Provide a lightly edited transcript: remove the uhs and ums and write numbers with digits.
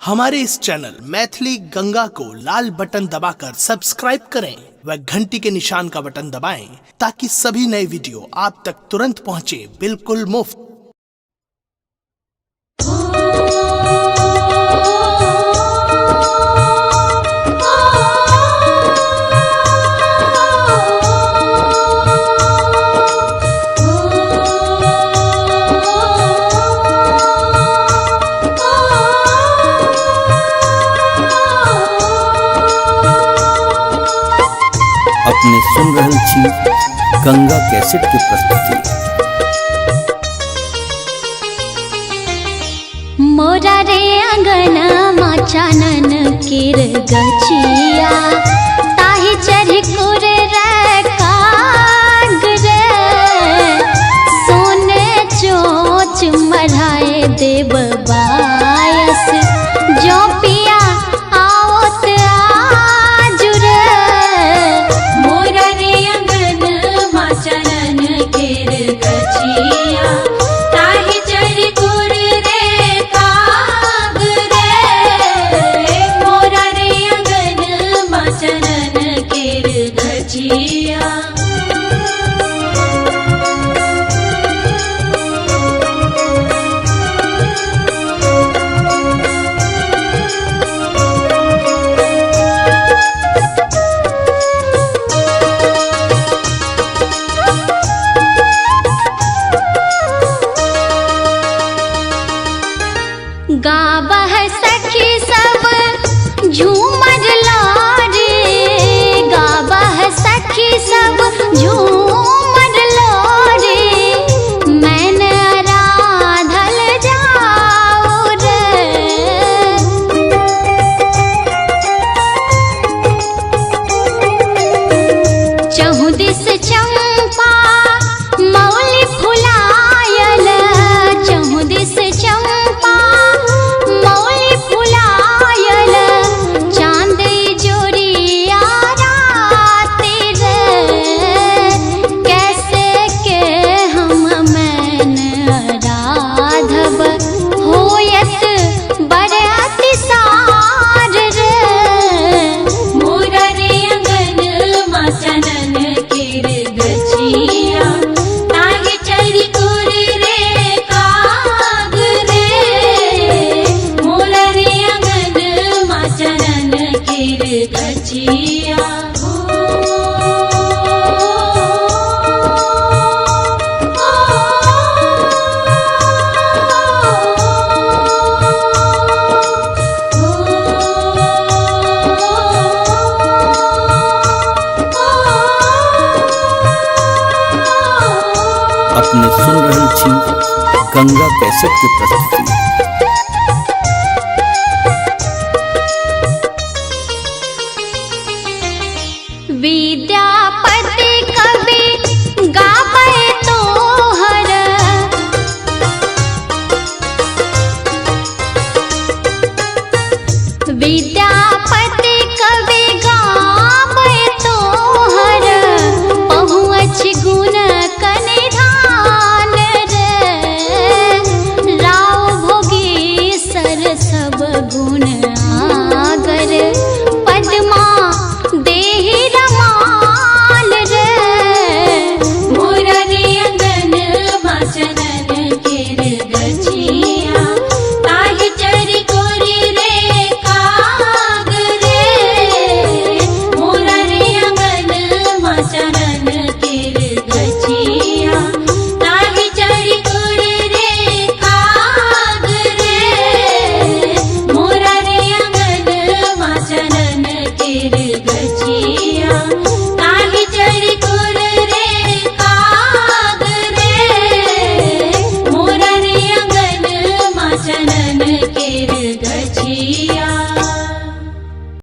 हमारे इस चैनल मैथिली गंगा को लाल बटन दबाकर सब्सक्राइब करें व घंटी के निशान का बटन दबाएं ताकि सभी नए वीडियो आप तक तुरंत पहुंचे बिल्कुल मुफ्त। अपने सुन रहल छी गंगा कैसेट की प्रस्तुति। मोरा रे अंगना चानन केर गछिया ताही चढ़ कुर रे काग रे सोने चोच मढ़ाए देव बायस जो पिया आवत आज रे मोरा रे अंगना चानन केर गछिया ताही चढ़ कुर रे काग रे मोरा रे अंगना चानन केर गछिया। गावह सखी सब झूमर लारे गावह सखी सब झूमर लारे मैंने आराधल जाओ रे चहुदिस चंपा मौली फुलायल चहुदिस चंपा मौली फुलायल चांदी जोड़िया राती रे कैसे के हम मैन आराधब होयत बड़े अतिसार रे मोरा रे अंगन चानन केर गछिया ताही चढ़ी कुर रे काग रे मोरा रे अंगन चानन केर गछिया। अपने सुन रहल छी गंगा कैसेट की प्रस्तुति। विद्यापति कवि गावे तोहर विद्यापति कवि गावे तोहर पहुँच गुण कनिधान रे राव भोगी सर सब गुण